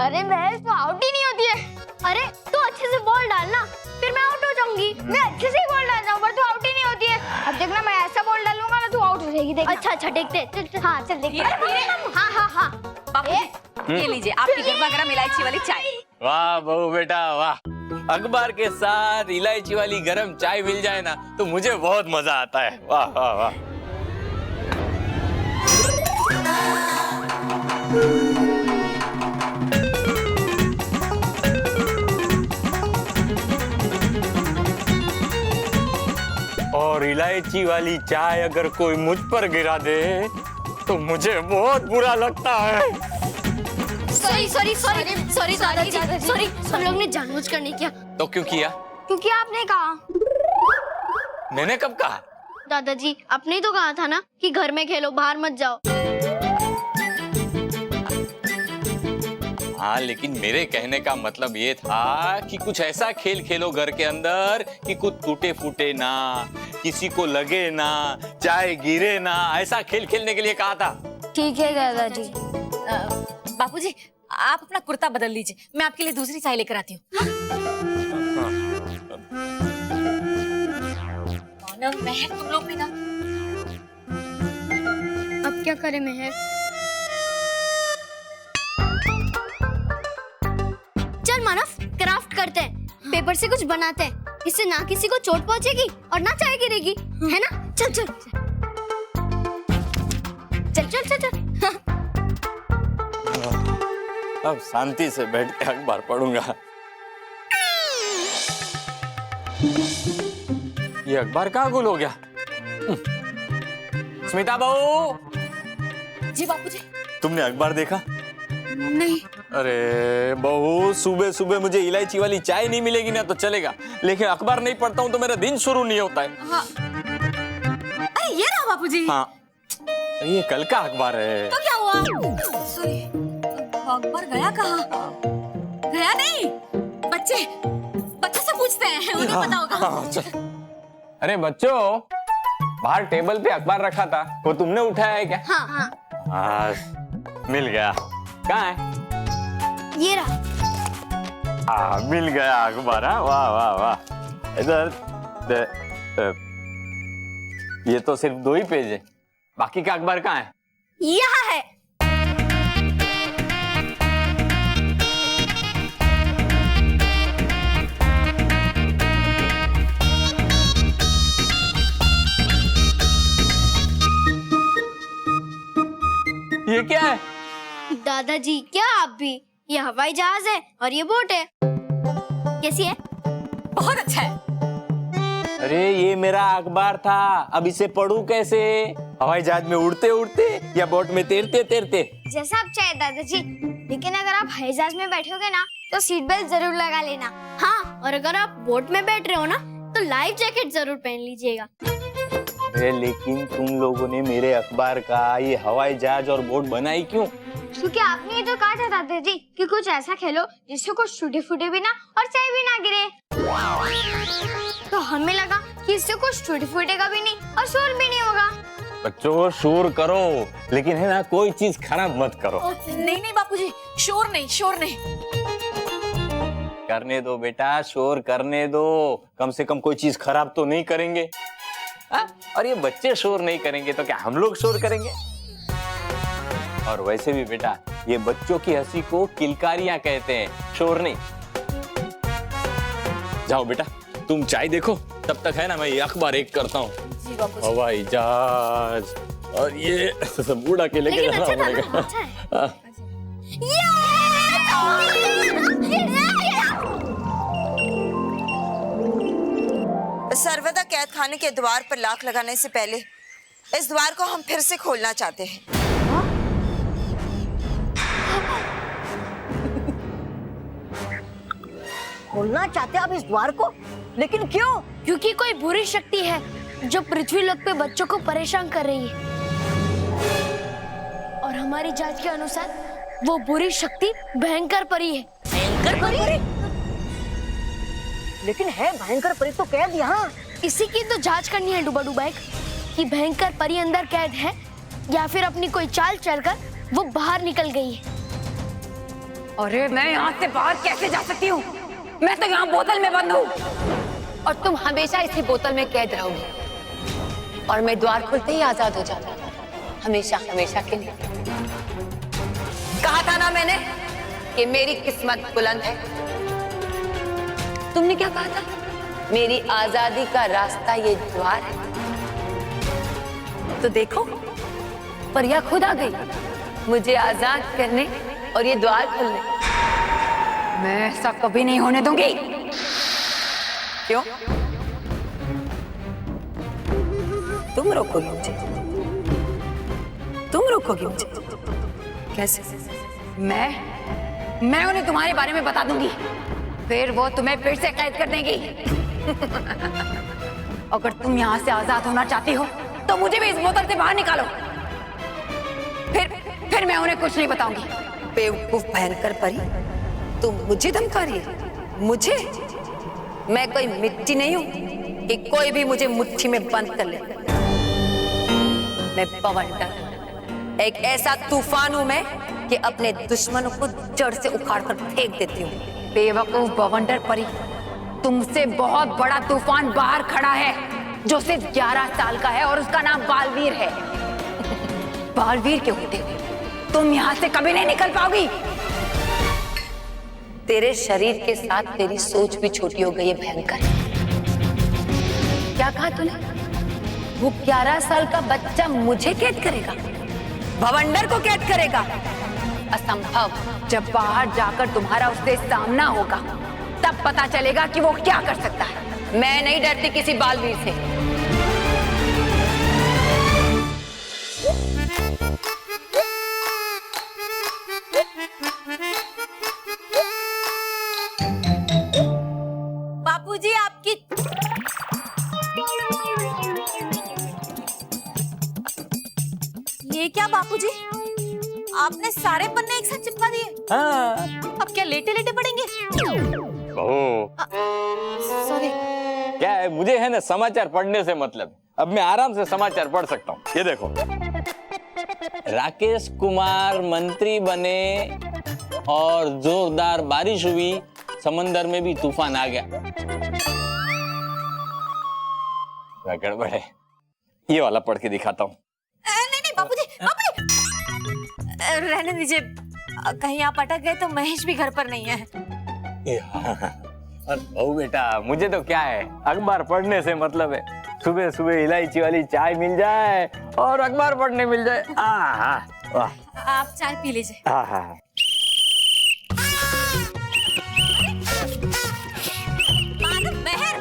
अरे महक तो आउट ही नहीं होती है। अरे तू अच्छे से बॉल डालना, फिर मैं आउट हो जाऊंगी। मैं अच्छे से ही बॉल डाल रहा हूँ पर तू आउट ही नहीं होती है। अब देखना मैं ऐसा बॉल डालूंगा ना तू आउट हो जाएगी। देख अच्छा अच्छा देखते। चल हाँ चल देखते। हाँ हाँ हाँ बापू ये लीजिए आपकी गरमा गरम इलायची वाली चाय। वाह बहू बेटा वाह, अखबार के साथ इलायची वाली गरम चाय मिल जाए ना तो मुझे बहुत मजा आता है। वाह वाह वाह। और इलायची वाली चाय अगर कोई मुझ पर गिरा दे तो मुझे बहुत बुरा लगता है। सॉरी दादाजी सॉरी, हम लोग ने जानबूझकर नहीं किया। तो क्यों किया? क्योंकि आपने कहा। मैंने कब कहा? दादाजी आपने ही तो कहा था ना कि घर में खेलो बाहर मत जाओ। हाँ लेकिन मेरे कहने का मतलब ये था कि कुछ ऐसा खेल खेलो घर के अंदर कि कुछ टूटे फूटे ना, किसी को लगे ना, चाय गिरे ना, ऐसा खेल खेलने के लिए कहा था। ठीक है दादाजी। बापूजी आप अपना कुर्ता बदल लीजिए, मैं आपके लिए दूसरी चाय लेकर आती हूँ। मानव महक तुम लोग भी ना। अब क्या करें महक? चल मानव क्राफ्ट करते हैं, पेपर से कुछ बनाते हैं, इससे ना किसी को चोट पहुंचेगी और ना चाय गिरेगी, है ना? चल चल चल चल चल चल। अब शांति से बैठ के अखबार पढ़ूंगा। ये अखबार कहाँ गुल हो गया? स्मिता बहू। जी बापूजी। तुमने अखबार देखा? नहीं। अरे बहू सुबह सुबह मुझे इलायची वाली चाय नहीं मिलेगी ना तो चलेगा, लेकिन अखबार नहीं पढ़ता हूँ तो मेरा दिन शुरू नहीं होता है। हाँ। अरे ये रहा बापूजी। हाँ ये कल का अखबार है। तो क्या हुआ? सॉरी अखबार गया कहाँ? गया नहीं। बच्चे से पूछते हैं, उन्हें पता होगा। हाँ, अरे बच्चों बाहर टेबल पे अखबार रखा था, वो तुमने उठाया है क्या? हाँ हाँ मिल गया। कहाँ है? ये रहा। हाँ मिल गया अखबार। हाँ वाह वाह वाह। इधर ये तो सिर्फ 2 ही पेज है, बाकी का अखबार कहाँ है? यहाँ है। ये क्या है? दादाजी क्या आप भी? ये हवाई जहाज है और ये बोट है। कैसी है? बहुत अच्छा है। अरे ये मेरा अखबार था, अब इसे पढ़ूं कैसे? हवाई जहाज में उड़ते उड़ते या बोट में तैरते तैरते? जैसा आप चाहे दादाजी, लेकिन अगर आप हवाई जहाज में बैठोगे ना तो सीट बेल्ट जरूर लगा लेना। हाँ और अगर आप बोट में बैठ रहे हो ना तो लाइफ जैकेट जरूर पहन लीजिएगा। अरे लेकिन तुम लोगों ने मेरे अखबार का ये हवाई जहाज और बोट बनाई क्यों? क्योंकि आपने ये तो कहा था दादाजी कि कुछ ऐसा खेलो जिससे कुछ टूटे फूटे भी ना और चाय भी ना गिरे। तो हमें लगा कि इससे कुछ टूटे फूटेगा भी नहीं और शोर भी नहीं होगा। बच्चों शोर करो, लेकिन है ना कोई चीज खराब मत करो। नहीं बापूजी, शोर नहीं। करने दो बेटा, शोर करने दो, कम से कम कोई चीज खराब तो नहीं करेंगे। और ये बच्चे शोर नहीं करेंगे तो क्या हम लोग शोर करेंगे? और वैसे भी बेटा ये बच्चों की हंसी को किलकारियां कहते हैं, शोर नहीं। जाओ बेटा तुम चाय देखो, तब तक है ना मैं ये अखबार एक करता हूँ। जी बापूजी। हवाई जहाज और ये सब उड़ा के लेके जाना पड़ेगा। सर्वदा कैद खाने के द्वार पर लाख लगाने से पहले इस द्वार को हम फिर से खोलना चाहते हैं। खोलना चाहते आप इस द्वार को? लेकिन क्यों? क्योंकि कोई बुरी शक्ति है जो पृथ्वी लोक पे बच्चों को परेशान कर रही है और हमारी जांच के अनुसार वो बुरी शक्ति भयंकर परी है। भयंकर परी? लेकिन है भयंकर परी तो कैद यहाँ। इसी की तो जांच करनी है डूबा डूबा कि भयंकर परी अंदर कैद है या फिर अपनी कोई चाल चलकर वो बाहर निकल गई है। अरे मैं यहाँ से बाहर कैसे जा सकती हूँ? मैं तो यहाँ बोतल में बंद हूँ। और तुम हमेशा इसी बोतल में कैद रहोगी। और मैं द्वार खुलते ही आजाद हो जाऊंगा, हमेशा हमेशा के लिए। कहा था ना मैंने कि मेरी किस्मत बुलंद है। तुमने क्या कहा था? मेरी आजादी का रास्ता ये द्वार है। तो देखो, परिया खुद आ गई मुझे आजाद करने और ये द्वार खोलने। मैं ऐसा कभी नहीं होने दूंगी। क्यों? तुम रोकोगी मुझे? तुम रोकोगी मुझे? कैसे? मैं उन्हें तुम्हारे बारे में बता दूंगी, फिर वो तुम्हें फिर से कैद कर देंगी। अगर तुम यहाँ से आजाद होना चाहती हो तो मुझे भी इस बोतल से बाहर निकालो। फिर मैं उन्हें कुछ नहीं बताऊंगी। बेवकूफ भयंकर परी, तुम मुझे धमका रही है? मुझे? मैं कोई मिट्टी नहीं हूं कि कोई भी मुझे मुट्ठी में बंद कर ले। मैं बवंडर, एक ऐसा तूफान हूं मैं कि अपने दुश्मनों को जड़ से उखाड़ कर फेंक देती हूँ। बेवकूफ बवंडर परी, तुमसे बहुत बड़ा तूफान बाहर खड़ा है जो सिर्फ 11 साल का है और उसका नाम बालवीर है। बालवीर के होते हुए तुम यहाँ से कभी नहीं निकल पाओगी। तेरे शरीर के साथ तेरी सोच भी छोटी हो गई है भयंकर। क्या कहा तूने? वो 11 साल का बच्चा मुझे कैद करेगा? भवंडर को कैद करेगा? असंभव। जब बाहर जाकर तुम्हारा उससे सामना होगा तब पता चलेगा कि वो क्या कर सकता है। मैं नहीं डरती किसी बालवीर से। बापूजी आपकी ये क्या बापूजी, आपने सारे पन्ने एक साथ चिपका दिए? हाँ। अब क्या लेटे लेटे पढ़ेंगे? सॉरी। क्या है, मुझे है ना समाचार पढ़ने से मतलब। अब मैं आराम से समाचार पढ़ सकता हूँ। ये देखो, राकेश कुमार मंत्री बने और जोरदार बारिश हुई, समंदर में भी तूफान आ गया। क्या गड़बड़ है? ये वाला पढ़ के दिखाता हूँ। नहीं बापूजी, रहने दीजिए। कहीं आप अटक गए तो महेश भी घर पर नहीं है। बहू बेटा, मुझे तो क्या है, अखबार पढ़ने से मतलब है। सुबह सुबह इलायची वाली चाय मिल जाए और अखबार पढ़ने मिल जाए। वाह। आप चाय पी लीजिए। मेहर,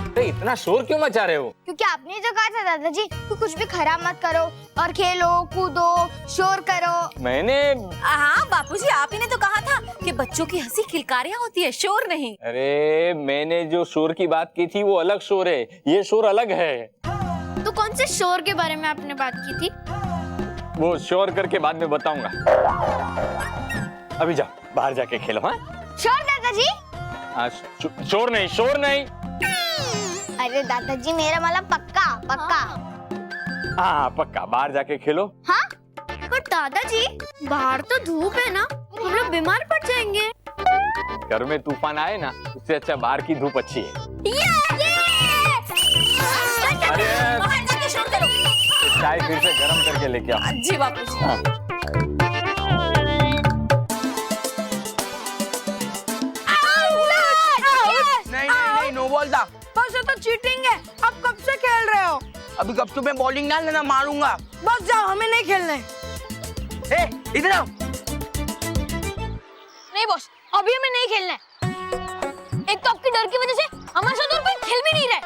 अरे इतना शोर क्यों मचा रहे हो? क्योंकि आपने जो कहा था दादाजी कि कुछ भी खराब मत करो और खेलो कूदो शोर करो। मैंने? हाँ बापूजी, आप ही ने तो कहा था कि बच्चों की हंसी किलकारियां होती है, शोर नहीं। अरे मैंने जो शोर की बात की थी वो अलग शोर है, ये शोर अलग है। तो कौन से शोर के बारे में आपने बात की थी? वो शोर करके बाद में बताऊंगा। अभी जाओ बाहर जाके खेलो। हाँ शोर दादाजी? हाँ, शोर नहीं, शोर नहीं। अरे दादाजी, मेरा मतलब पक्का पक्का। हाँ पक्का, बाहर जाके खेलो। हाँ पर दादाजी, बाहर तो धूप है ना, हम लोग बीमार पड़ जाएंगे। घर में तूफान आए ना, उससे अच्छा बाहर की धूप अच्छी है। अरे चाय फिर से गर्म करके लेके आओ। जी बापूजी। हाँ। नहीं नो बॉल था। बस ये तो चीटिंग है। आप कब से खेल रहे हो? अभी कब तुम्हें बॉलिंग ना लेना, मारूंगा। बस जाओ, हमें नहीं खेलने। इधर आओ। नहीं बॉस, अभी हमें नहीं खेलना है। एक तो आपकी डर की वजह से हमारे साथ और कोई खेल भी नहीं रहा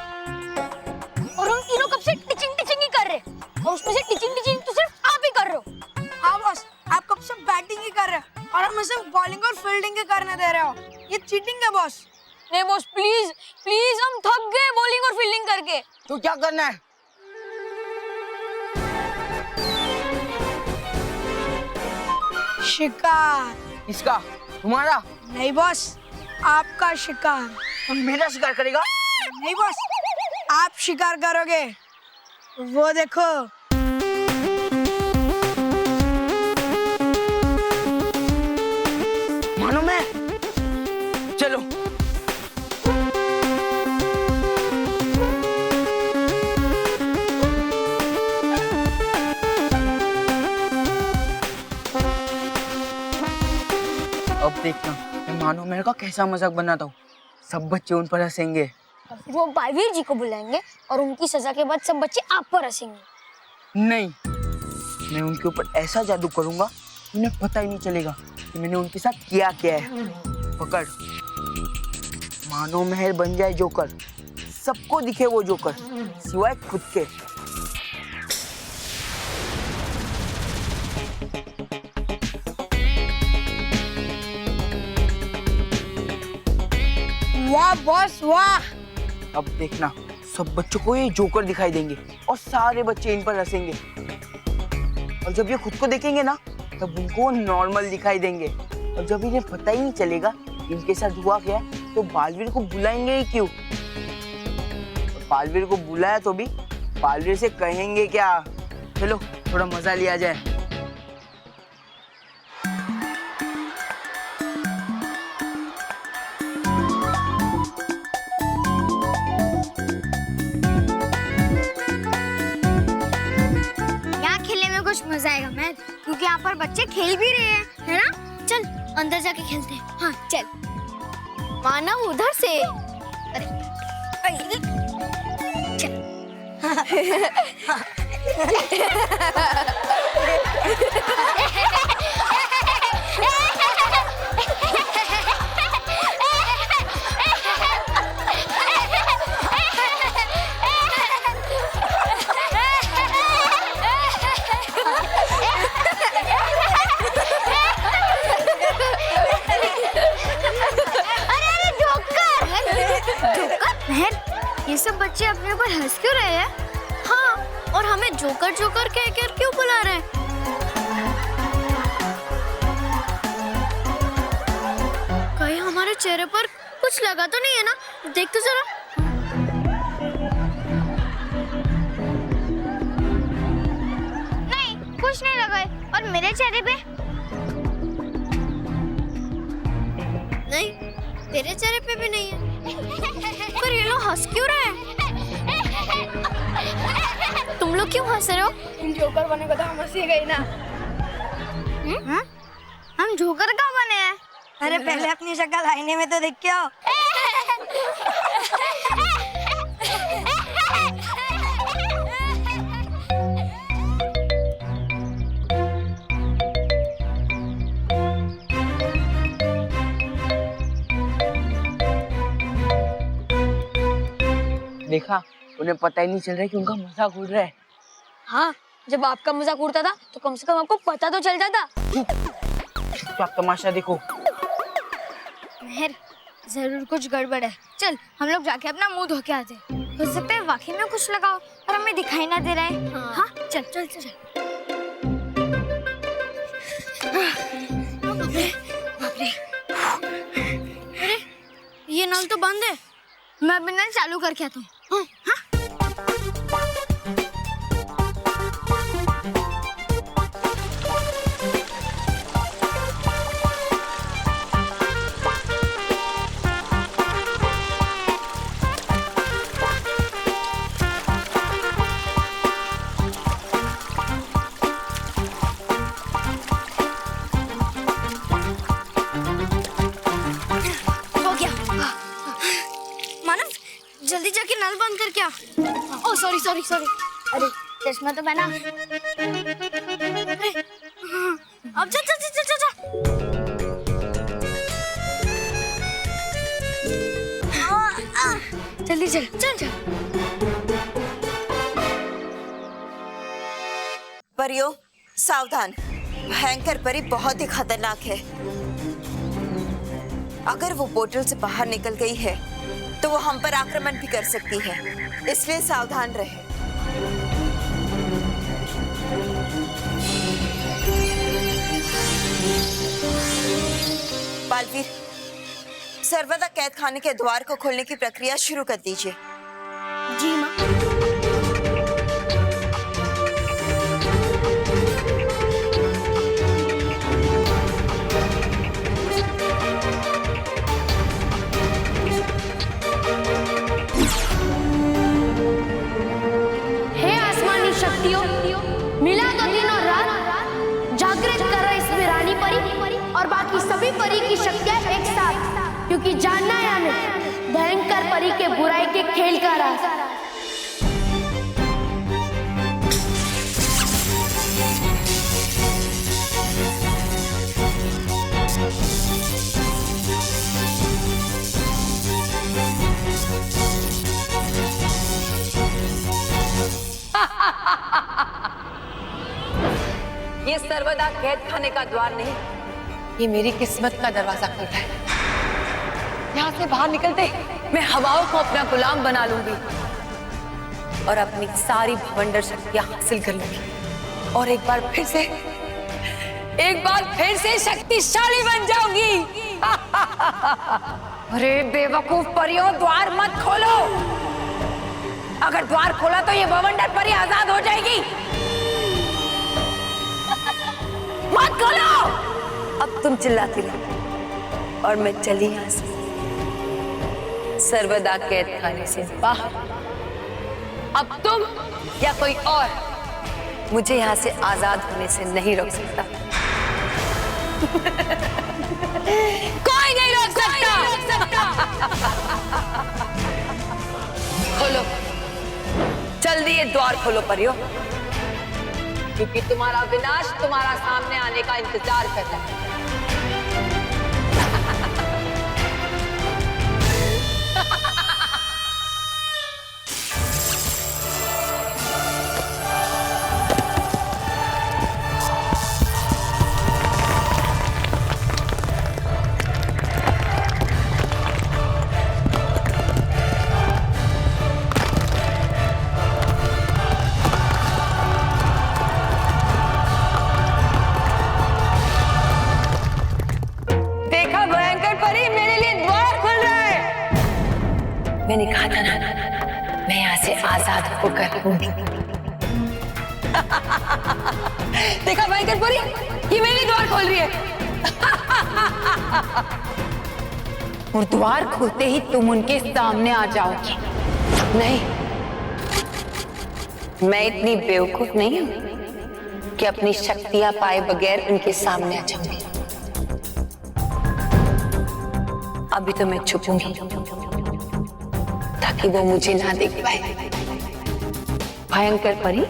और हम तीनों कब से टीचिंग ही कर रहे हैं और उसमें से टीचिंग तो सिर्फ आप ही कर रहे हो। हाँ बॉस, आप कब से बैटिंग ही कर रहे हो और हमें सिर्फ बॉलिंग और फील्डिंग ही करने दे रहे हो। ये चीटिंग है बॉस। नहीं बॉस, प्लीज हम थक गए बॉलिंग और फील्डिंग करके। तो क्या करना है? शिकार। इसका? तुम्हारा? नहीं बॉस, आपका शिकार। तुम मेरा शिकार करेगा? नहीं बॉस, आप शिकार करोगे। वो देखो। मानो मेरे का कैसा मजाक बनाता हूँ, सब बच्चे उन पर हंसेंगे। फिर वो बालवीर जी को बुलाएंगे और उनकी सजा के बाद सब बच्चे आप पर हंसेंगे। नहीं, मैं उनके ऊपर ऐसा जादू करूंगा उन्हें पता ही नहीं चलेगा कि मैंने उनके साथ किया क्या है। पकड़, मानो मेहर बन जाए जोकर, सबको दिखे वो जोकर सिवाय खुद के। वाह बॉस वाह। अब देखना, सब बच्चों को ये जोकर दिखाई देंगे और सारे बच्चे इन पर हंसेंगे। और जब ये खुद को देखेंगे ना, तब उनको नॉर्मल दिखाई देंगे। और जब इन्हें पता ही नहीं चलेगा इनके साथ हुआ क्या है, तो बालवीर को बुलाएंगे ही क्यों? और बालवीर को बुलाया तो भी बालवीर से कहेंगे क्या? चलो थोड़ा मजा लिया जाए। कुछ मजा आएगा मैं, क्योंकि यहाँ पर बच्चे खेल भी रहे हैं, है ना? चल अंदर जाके खेलते हैं। हाँ चल। मानव उधर से। अरे चल। ये सब बच्चे अपने ऊपर हंस क्यों रहे हैं? हाँ, और हमें जोकर जोकर कह कर क्यों बुला रहे हैं? कहीं हमारे चेहरे पर कुछ लगा तो नहीं है ना? देख तो जरा। नहीं, कुछ नहीं लगा है। और मेरे चेहरे पे? नहीं, तेरे चेहरे पे भी नहीं है। पर ये लोग हंस क्यों रहे हैं? तुम लोग क्यों हंस रहे हो? तुम जोकर बने को तो हम हंसी गई ना। हम जोकर कहाँ बने हैं? अरे पहले अपनी शक्ल आईने में तो देख के आओ। देखा, उन्हें पता ही नहीं चल रहा है कि उनका मजाक उड़ रहा है। हाँ, जब आपका मजाक उड़ता था तो कम से कम आपको पता तो चल जाता। तो आप तमाशा देखो। मेहर, जरूर कुछ गड़बड़ है। चल हम लोग जाके अपना मुंह धो के आते हैं। हो सकता है वाकई में कुछ लगाओ और हमें दिखाई ना दे रहा है। हाँ, चल चल चल। बाप रे। अरे ये नल तो बंद है। मैं अभी नल चालू करके आता हूँ। हाँ? जल्दी जाके नल बंद कर क्या? Oh sorry sorry sorry. अरे चश्मा तो पहना। अब जा जा जा जा जा। जल्दी चल चल चल। परियों, सावधान, भयंकर परी बहुत ही खतरनाक है। अगर वो पोर्टल से बाहर निकल गई है तो वो हम पर आक्रमण भी कर सकती है, इसलिए सावधान रहे। बालवीर, सर्वदा कैद खाने के द्वार को खोलने की प्रक्रिया शुरू कर दीजिए। जी माँ। मिला दो दिन और रात, जागृत करो इसमें रानी परी और बाकी बाकी सभी परी की शक्तियां एक साथ, क्योंकि जानना है हमें भयंकर परी के बुराई के खेल का राज। ये सर्वदा कैद खाने का द्वार नहीं, ये मेरी किस्मत का दरवाजा खुल रहा है। यहाँ से बाहर निकलते मैं हवाओं को अपना गुलाम बना लूंगी और अपनी सारी भवंडर शक्तियां हासिल कर लूंगी और एक बार फिर से शक्तिशाली बन जाऊंगी। अरे बेवकूफ परियों, द्वार मत खोलो। अगर द्वार खोला तो ये भवंडर परी आजाद हो जाएगी। मत खोलो। अब तुम चिल्लाती रहो और मैं चली यहां से, सर्वदा कैद खाने से बाहर। अब तुम या कोई और मुझे यहां से आजाद होने से नहीं रोक सकता। कोई नहीं रोक सकता। खोलो, जल्दी ये द्वार खोलो परियो, क्योंकि तुम्हारा विनाश तुम्हारा सामने आने का इंतजार कर रहा है। मैंने कहा था ना, मैं यहाँ से आजाद होकर रहूंगी। देखा भयंकर परी, ये मेरी द्वार खोल रही है। और द्वार खोलते ही तुम उनके सामने आ जाओगी। नहीं, मैं इतनी बेवकूफ नहीं हूं कि अपनी शक्तियां पाए बगैर उनके सामने आ जाऊंगी। अभी तो मैं छुपूंगी ताकि वो मुझे ना देख पाए। भयंकर परी,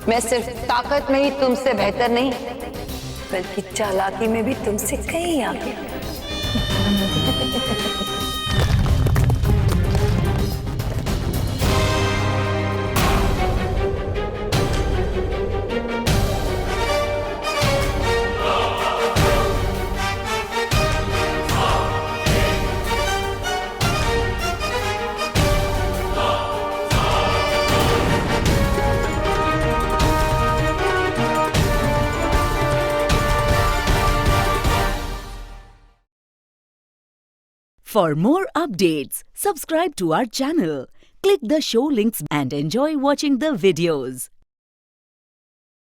मैं सिर्फ ताकत में ही तुमसे बेहतर नहीं, बल्कि चालाकी में भी तुमसे कहीं आगे। For more updates, subscribe to our channel, click the show links and enjoy watching the videos.